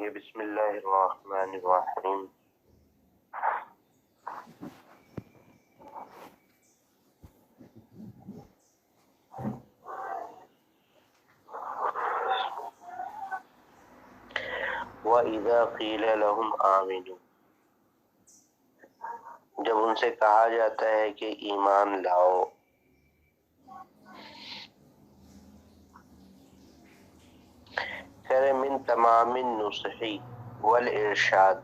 گے بسم اللہ الرحمن الرحیم۔ وَإِذَا قِيلَ لَهُمْ آمِنُوا، جب ان سے کہا جاتا ہے کہ ایمان لاؤ، خیر من تمام النصح والارشاد،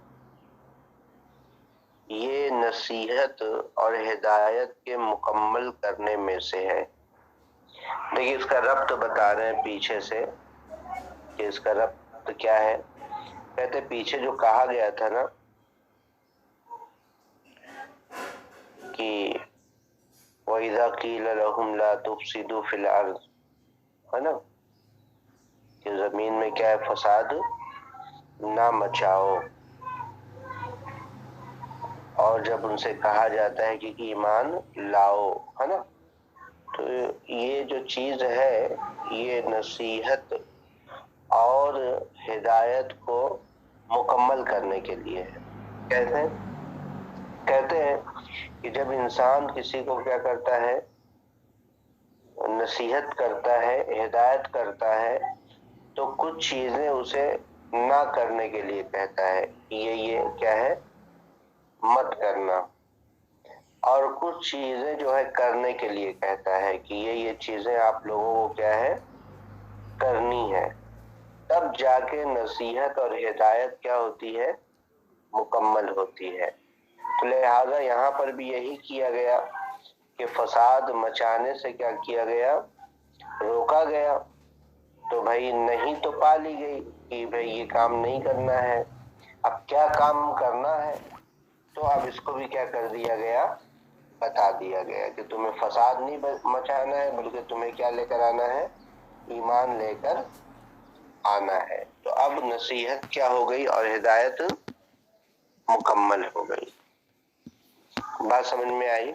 یہ نصیحت اور ہدایت کے مکمل کرنے میں سے ہے۔ دیکھیے اس کا ربط بتا رہے ہیں پیچھے سے کہ اس کا ربط کیا ہے۔ کہتے پیچھے جو کہا گیا تھا نا کہ وَإِذَا قِيلَ لَهُمْ لَا تُفْسِدُوا فِي الْأَرْضِ، ہے نا، کہ زمین میں کیا ہے، فساد نہ مچاؤ، اور جب ان سے کہا جاتا ہے کہ ایمان لاؤ، ہے نا، تو یہ جو چیز ہے یہ نصیحت اور ہدایت کو مکمل کرنے کے لیے ہے۔ کہتے ہیں کہ جب انسان کسی کو کیا کرتا ہے، نصیحت کرتا ہے، ہدایت کرتا ہے، تو کچھ چیزیں اسے نہ کرنے کے لیے کہتا ہے، یہ کیا ہے، مت کرنا، اور کچھ چیزیں جو ہے کرنے کے لیے کہتا ہے کہ یہ چیزیں آپ لوگوں کو کیا ہے، کرنی ہے، تب جا کے نصیحت اور ہدایت کیا ہوتی ہے، مکمل ہوتی ہے۔ تو لہذا یہاں پر بھی یہی کیا گیا کہ فساد مچانے سے کیا کیا گیا، روکا گیا، تو بھائی نہیں تو پا لی گئی کہ بھائی یہ کام نہیں کرنا ہے، اب کیا کام کرنا ہے، تو اب اس کو بھی کیا کر دیا گیا، بتا دیا گیا کہ تمہیں فساد نہیں مچانا ہے، بلکہ تمہیں کیا لے کر آنا ہے، ایمان لے کر آنا ہے۔ تو اب نصیحت کیا ہو گئی اور ہدایت مکمل ہو گئی۔ بات سمجھ میں آئی؟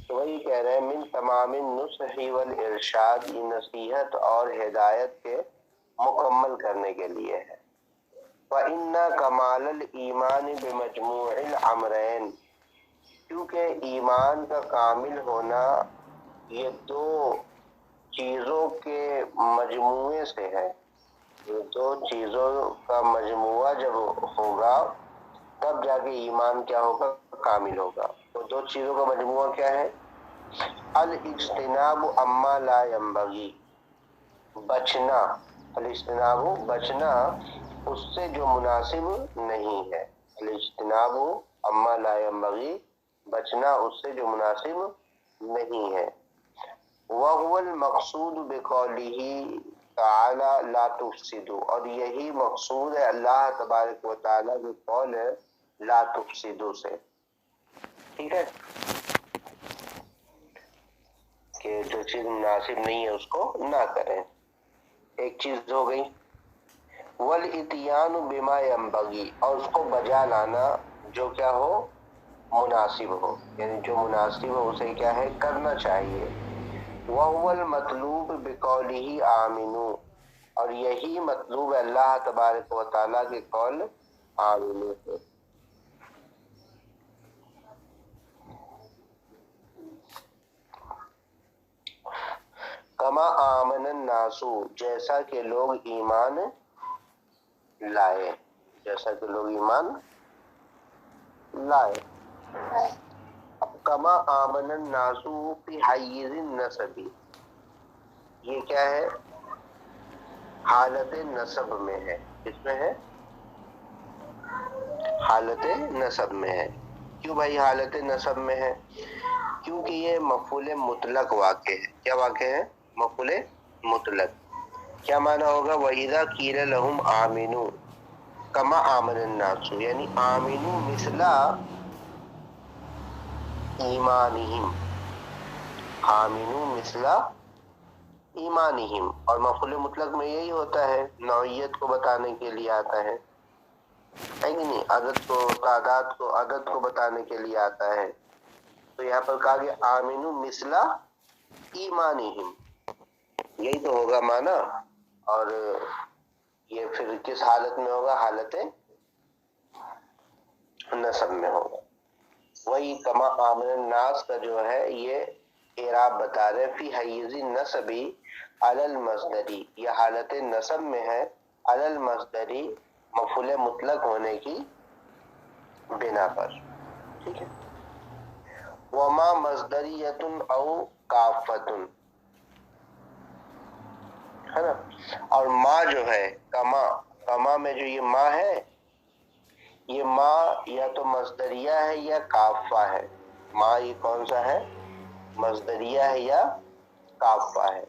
تو وہی کہہ رہے ہیں من تمام النصح والارشاد، یہ نصیحت اور ہدایت کے مکمل کرنے کے لیے ہے۔ وَإِنَّ كَمَالَ الْإِيمَانِ بِمَجْمُوعِ الْأَمْرَيْنِ، کیونکہ ایمان کا کامل ہونا یہ دو چیزوں کے مجموعے سے ہے۔ یہ دو چیزوں کا مجموعہ جب ہوگا تب جا کے ایمان کیا ہوگا، کامل ہوگا۔ تو دو چیزوں کا مجموعہ کیا ہے، الاجتناب اما لا ينبغی، بچنا، الاجتناب بچنا اس سے جو مناسب نہیں ہے، الاجتناب اما لا ينبغی، بچنا اس سے جو مناسب نہیں ہے۔ وَهُوَ الْمَقْصُودُ بِقَوْلِهِ تَعَالَى لَا تُفْسِدُوا، اور یہی مقصود ہے اللہ تبارک و تعالیٰ کی قول ہے لا تفسدوا سے، ٹھیک ہے، کہ جو چیز مناسب نہیں ہے اس کو نہ کریں، ایک چیز ہو گئی۔ وَالْإِتْيَانُ بِمَا يَنبَغِي، اور اس کو بجا لانا جو کیا ہو، مناسب ہو، یعنی جو مناسب ہو اسے کیا ہے، کرنا چاہیے۔ وَهُوَ الْمَطْلُوبُ بِقَوْلِهِ آمِنُوا، اور یہی مطلوب ہے اللہ تبارک و تعالیٰ کے قول آمنوا سے۔ کما آمن الناس، جیسا کہ لوگ ایمان لائے، جیسا کہ لوگ ایمان لائے۔ اب کما آمن الناس فی حیز النسب، یہ کیا ہے، حالت نسب میں ہے، کس میں ہے، حالت نسب میں ہے۔ کیوں بھائی حالت نسب میں ہے؟ کیونکہ یہ مفعول مطلق واقع ہے۔ کیا واقع ہے؟ مفعول مطلق۔ کیا معنی ہوگا، وَإِذَا قِيلَ لَهُمْ آمِنُوا كَمَا آمَنَ النَّاسُ، یعنی آمنوا مثل ایمانہم، آمنوا مثل ایمانہم، اور مفعول مطلق میں یہی ہوتا ہے، نوعیت کو بتانے کے لیے آتا ہے کہ نہیں، عدد کو، تعداد کو، عدد کو بتانے کے لیے آتا ہے۔ تو یہاں پر کہا گیا آمنوا مثل ایمانہم، یہی تو ہوگا معنی. اور یہ پھر کس حالت میں ہوگا؟ حالت نصب میں ہوگا. وہی کما آمن الناس کا جو ہے یہ اعراب بتا رہے فی حیز نصبی علی المصدری، یہ حالت نصب میں ہے علی المصدری مفعول مطلق ہونے کی بنا پر. ٹھیک ہے. وما مصدریۃ او کافۃ، ہے نا. اور ما جو ہے کما میں جو یہ ما ہے، یہ ما یا تو مصدریہ ہے یا کافہ ہے. ما یہ کون سا ہے؟ مصدریہ ہے یا کافہ ہے.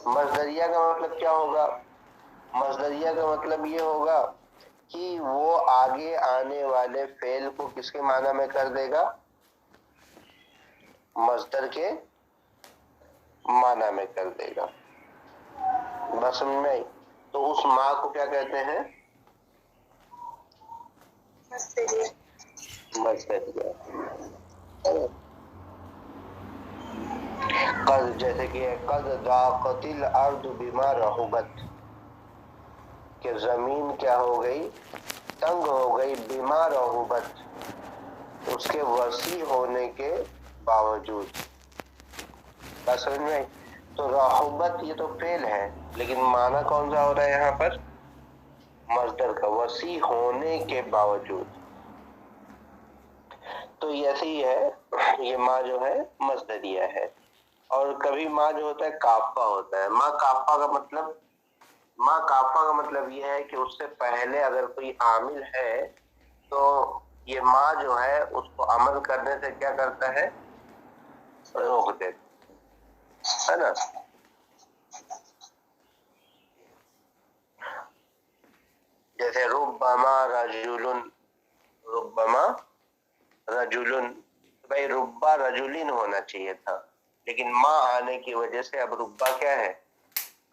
مصدریہ کا مطلب کیا ہوگا؟ مصدریہ کا مطلب یہ ہوگا کہ وہ آگے آنے والے فعل کو کس کے معنی میں کر دے گا؟ مصدر کے معنی میں کر دے گا. بس سمجھ میں آئی؟ تو اس ما کو کیا کہتے ہیں؟ مصدریہ. قد، جیسے کہ قد ضاقت الارض بما رحبت، کہ زمین کیا ہو گئی؟ تنگ ہو گئی. بما رحبت، اس کے وسیع ہونے کے باوجود. بات سمجھ میں آئی؟ تو رحبت یہ تو فعل ہے، لیکن معنی کون سا ہو رہا ہے یہاں پر؟ مصدر کا، وسیع ہونے کے باوجود. تو ایسے ہی ہے یہ ما جو ہے مصدریہ ہے. اور کبھی ما جو ہوتا ہے کافہ ہوتا ہے. ما کافہ کا مطلب یہ ہے کہ اس سے پہلے اگر کوئی عامل ہے تو یہ ما جو ہے اس کو عمل کرنے سے کیا کرتا ہے؟ روک دیتا ہے نا. جیسے ربما رجل، بھائی ربا رجلین ہونا چاہیے تھا، لیکن ما آنے کی وجہ سے اب ربا کیا ہے؟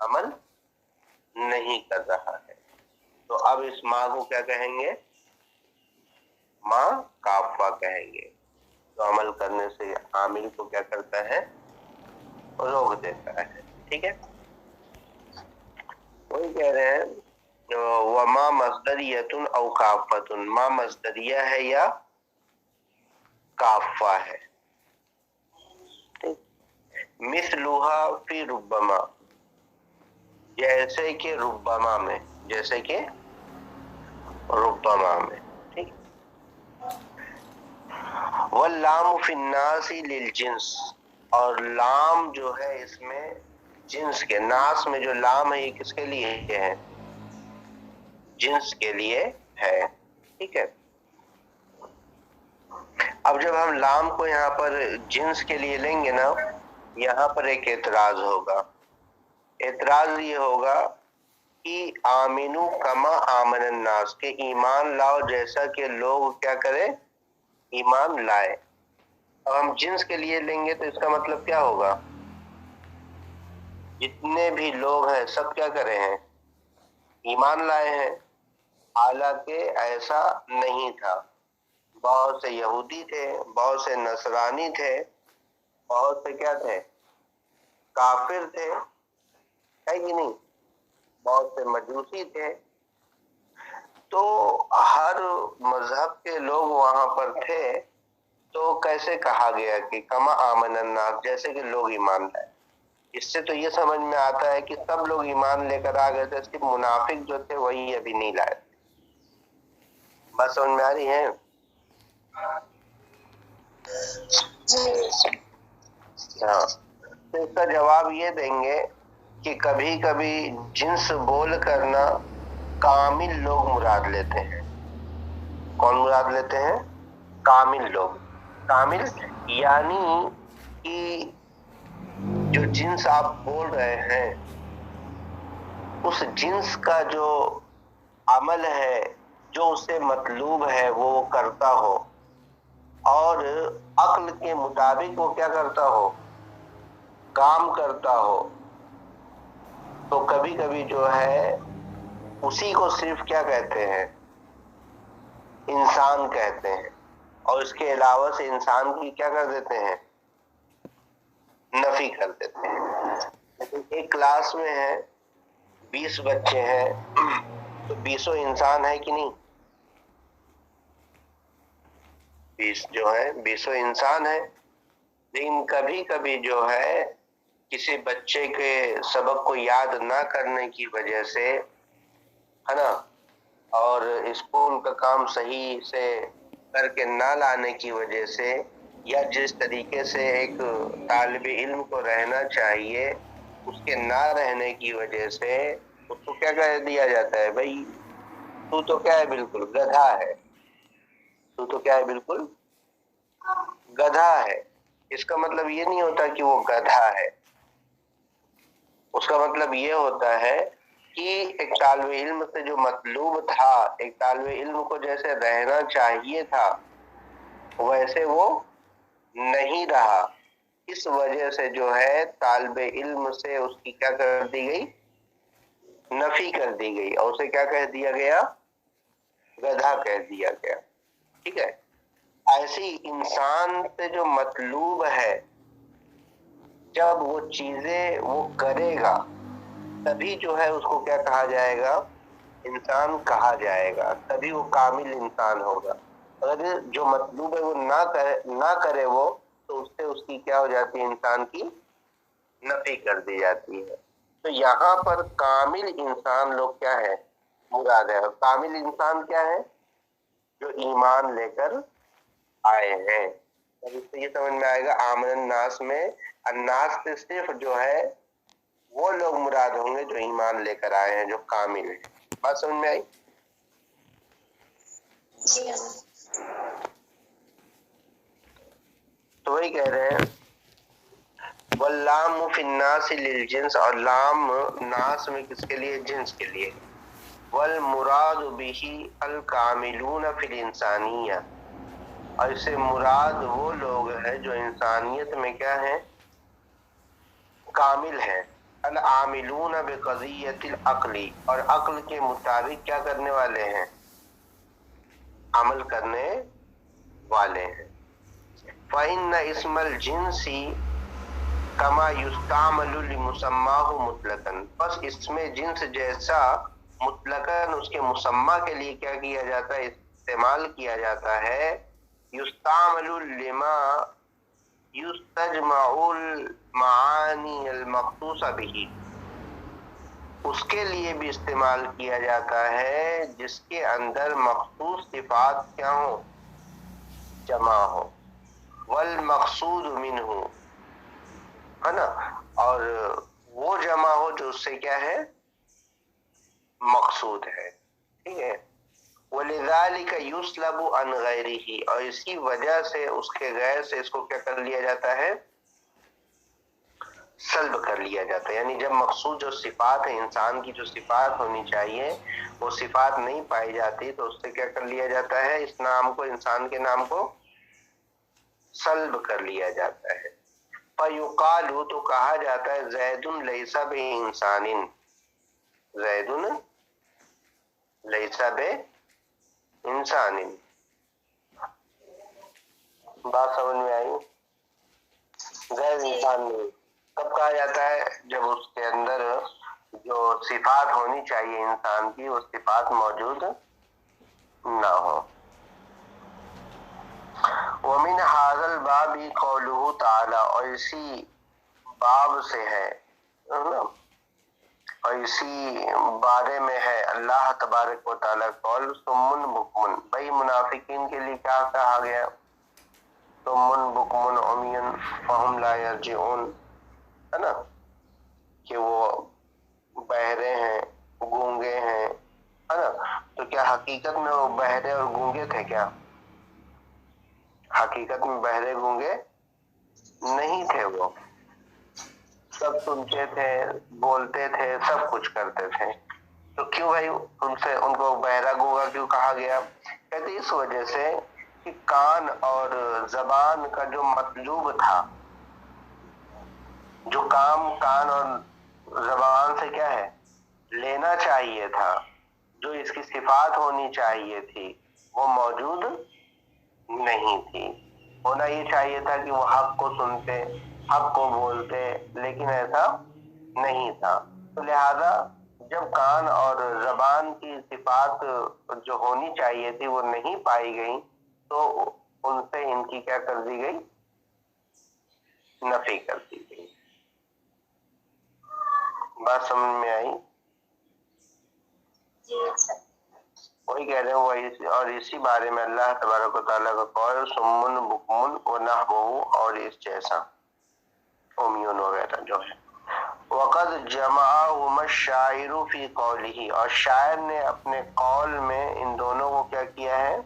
عمل نہیں کر رہا ہے. تو اب اس ما کو کیا کہیں گے؟ ما کافہ کہیں گے. تو عمل کرنے سے عامل کو کیا کرتا ہے؟ روک دیتا ہے. ٹھیک ہے. وہی کہہ رہے ہیں وما مصدریۃ او کافۃ، ما مصدریہ ہے یا کافہ ہے. مثلھا فی ربما، جیسے کہ ربما میں، جیسے کہ ربما میں. ٹھیک. واللام فی الناس للجنس، اور لام جو ہے اس میں جنس کے، ناس میں جو لام ہے یہ کس کے لیے ہے؟ جنس کے لیے ہے. ٹھیک ہے. اب جب ہم لام کو یہاں پر جنس کے لیے لیں گے نا، یہاں پر ایک اعتراض ہوگا. اعتراض یہ ہوگا کہ آمینو کما آمن الناس، کہ ایمان لاؤ جیسا کہ لوگ کیا کرے؟ ایمان لائے. اب ہم جنس کے لیے لیں گے تو اس کا مطلب کیا ہوگا؟ جتنے بھی لوگ ہیں سب کیا کرے ہیں؟ ایمان لائے ہیں. حالانکہ ایسا نہیں تھا. بہت سے یہودی تھے، بہت سے نصرانی تھے، بہت سے کیا تھے؟ کافر تھے، ہے کہ نہیں؟ بہت سے مجوسی تھے. تو ہر مذہب کے لوگ وہاں پر تھے. تو کیسے کہا گیا کہ کما آمن الناس، جیسے کہ لوگ ایمان لائے؟ اس سے تو یہ سمجھ میں آتا ہے کہ سب لوگ ایمان لے کر آ گئے تھے، صرف منافق جو تھے وہی ابھی نہیں لائے. بس سمجھ میں آ رہی ہے؟ ہاں. تو اس کا جواب یہ دیں گے کہ کبھی کبھی جنس بول کرنا کامل لوگ مراد لیتے ہیں. کون مراد لیتے ہیں؟ کامل لوگ. کامل یعنی کہ جو جنس آپ بول رہے ہیں اس جنس کا جو عمل ہے، جو اسے مطلوب ہے وہ کرتا ہو، اور عقل کے مطابق وہ کیا کرتا ہو؟ کام کرتا ہو. تو کبھی کبھی جو ہے اسی کو صرف کیا کہتے ہیں؟ انسان کہتے ہیں. اور اس کے علاوہ سے انسان کی کیا کر دیتے ہیں؟ نفی کر دیتے ہیں. ایک کلاس میں ہے 20 بچے ہیں تو 20 انسان ہے کہ نہیں؟ 20 جو ہے 20 انسان ہے، لیکن کبھی کبھی جو ہے کسی بچے کے سبق کو یاد نہ کرنے کی وجہ سے، ہے نا، اور اسکول کا کام صحیح سے کر کے نہ لانے کی وجہ سے، یا جس طریقے سے ایک طالب علم کو رہنا چاہیے اس کے نہ رہنے کی وجہ سے اس کو کیا کہہ دیا جاتا ہے؟ بھائی تو کیا ہے؟ بالکل گدھا ہے، تو کیا ہے؟ بالکل گدھا ہے۔ اس کا مطلب یہ نہیں ہوتا کہ وہ گدھا ہے، اس کا مطلب یہ ہوتا ہے کہ ایک طالب علم سے جو مطلوب تھا، ایک طالب علم کو جیسے رہنا چاہیے تھا ویسے وہ نہیں رہا، اس وجہ سے جو ہے طالب علم سے اس کی کیا کر دی گئی؟ نفی کر دی گئی، اور اسے کیا کہہ دیا گیا؟ گدھا کہہ دیا گیا۔ ٹھیک ہے، ایسی انسان سے جو مطلوب ہے جب وہ چیزیں وہ کرے گا تبھی جو ہے اس کو کیا کہا جائے گا؟ انسان کہا جائے گا، تبھی وہ کامل انسان ہوگا۔ اگر جو مطلوب ہے وہ نہ کرے وہ، تو اس سے اس کی کیا ہو جاتی ہے؟ انسان کی نفی کر دی جاتی ہے۔ تو یہاں پر کامل انسان لوگ کیا ہے؟ مراد ہے۔ اور کامل انسان کیا ہے؟ جو ایمان لے کر آئے ہیں۔ اب اس سے یہ سمجھ میں آئے گا آمن الناس میں الناس سے صرف جو ہے وہ لوگ مراد ہوں گے جو ایمان لے کر آئے ہیں، جو کامل ہیں۔ بات سمجھ میں آئی؟ تو وہی کہہ رہے ہیں واللام فی الناس للجنس، اور لام ناس میں کس کے لیے؟ جنس کے لیے۔ والمراد به الکاملون فی الانسانیہ، اور اس سے مراد وہ لوگ ہیں جو انسانیت میں کیا ہیں؟ کامل ہیں۔ العاملون بقضیۃ العقل، اور عقل کے مطابق کیا کرنے والے ہیں؟ عمل کرنے والے ہیں۔ فإن اسم الجنس کما یستعمل لمسماہ مطلقا، بس اس میں جنس جیسا مطلقاً اس کے مسمى کے لیے کیا کیا جاتا ہے؟ استعمال کیا جاتا ہے۔ یستعمل لما یستجمع المعانی المخصوص به، اس کے لیے بھی استعمال کیا جاتا ہے جس کے اندر مخصوص صفات کیا ہوں؟ جمع ہو۔ والمقصود منہ، ہے نا، اور وہ جمع ہو جو اس سے کیا ہے؟ مقصود ہے۔ ٹھیک ہے، وَلِذَلِكَ يُسْلَبُ عَنْ غَيْرِهِ، اور اسی وجہ سے اس کے غیر سے اس کو کیا کر لیا جاتا ہے؟ سلب کر لیا جاتا ہے۔ یعنی جب مقصود جو صفات ہے، انسان کی جو صفات ہونی چاہیے وہ صفات نہیں پائی جاتی تو اس سے کیا کر لیا جاتا ہے؟ اس نام کو، انسان کے نام کو سلب کر لیا جاتا ہے۔ فَيُقَالُ، تو کہا جاتا ہے زید لیس بِإِنسان، زید لیس بِإنسان۔ بات سمجھ میں آئی؟ زید انسان نہیں۔ کب کہا جاتا ہے؟ جب اس کے اندر جو صفات ہونی چاہیے انسان کی وہ صفات موجود نہ ہو۔ وَمِنْ هَذَا الْبَابِ قَوْلُهُ تَعَالَى، اور اسی باب سے ہے، اور اسی بارے میں ہے اللہ تبارک و تعالیٰ قول صم بکم، بھائی منافقین کے لیے کیا کہا گیا؟ صم بکم عمی فہم لا یرجعون، ہے نا، کہ وہ بہرے ہیں، گونگے ہیں، ہے نا۔ تو کیا حقیقت میں وہ بہرے اور گونگے تھے کیا؟ حقیقت میں بہرے گونگے نہیں تھے، وہ سب سنتے تھے، بولتے تھے، سب کچھ کرتے تھے۔ تو کیوں بھائی ان کو بہرا گونگا کیوں کہا گیا؟ کہتے اس وجہ سے کہ کان اور زبان کا جو مطلوب تھا، جو کام کان اور زبان سے کیا ہے؟ لینا چاہیے تھا، جو اس کی صفات ہونی چاہیے تھی وہ موجود نہیں تھی۔ ہونا یہ چاہیے تھا کہ وہ حق کو سنتے، حق کو بولتے، لیکن ایسا نہیں تھا. تو لہذا جب کان اور زبان کی صفات جو ہونی چاہیے تھی وہ نہیں پائی گئی تو ان سے ان کی کیا کر دی گئی؟ نفی کر دی گئی. بات سمجھ میں آئی؟ وہی کہہ رہے ہیں وہی، اور اسی بارے میں اللہ تبارک و تعالیٰ کا قول سمن بکمن و نحوہ اور اس جیسا اومیون وغیرہ جو ہے. وقد جمعہم الشاعر فی قولہ، اور شاعر نے اپنے قول میں ان دونوں کو کیا کیا ہے؟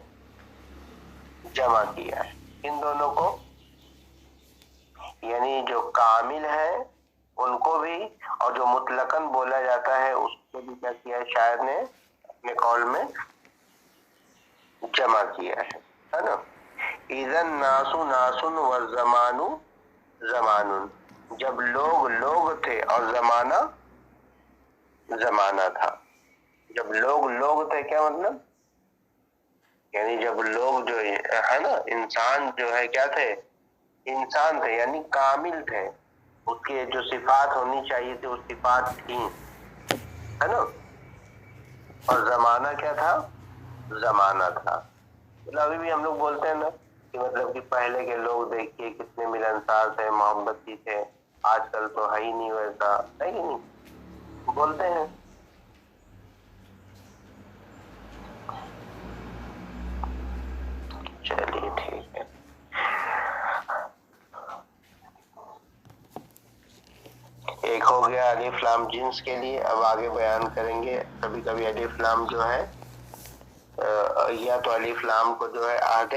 جمع کیا ہے. ان دونوں کو یعنی جو کامل ہے ان کو بھی اور جو مطلقاً بولا جاتا ہے اس کو بھی کیا کیا ہے شاعر نے اپنے قول میں جمع کیا ہے نا. اذا الناس ناس والزمان زمان، جب لوگ لوگ تھے اور زمانہ زمانہ تھا. جب لوگ لوگ تھے کیا مطلب؟ یعنی جب لوگ جو ہے نا انسان جو ہے کیا تھے؟ انسان تھے یعنی کامل تھے، اس کی جو صفات ہونی چاہیے تھی وہ صفات تھیں، ہے نا. اور زمانہ کیا تھا؟ زمانہ تھا. مطلب ابھی بھی ہم لوگ بولتے ہیں نا کہ مطلب کہ پہلے کے لوگ دیکھیے کتنے ملنسار تھے، محبتی تھے، آج کل تو ہے ہی نہیں ویسا، ہے کہ نہیں؟ بولتے ہیں. چلیے ٹھیک ہے. ایک ہو گیا الف لام جنس کے لیے. اب آگے بیان کریں گے. کبھی کبھی الف لام جو ہے یا تو الف لام کو جو ہے عہد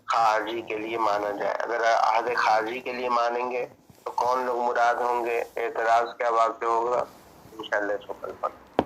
خارجی کے لیے مانا جائے. اگر عہد خارجی کے لیے مانیں گے تو کون لوگ مراد ہوں گے؟ اعتراض کیا واقع ہوگا؟ انشاءاللہ اس کو کل پڑھیں.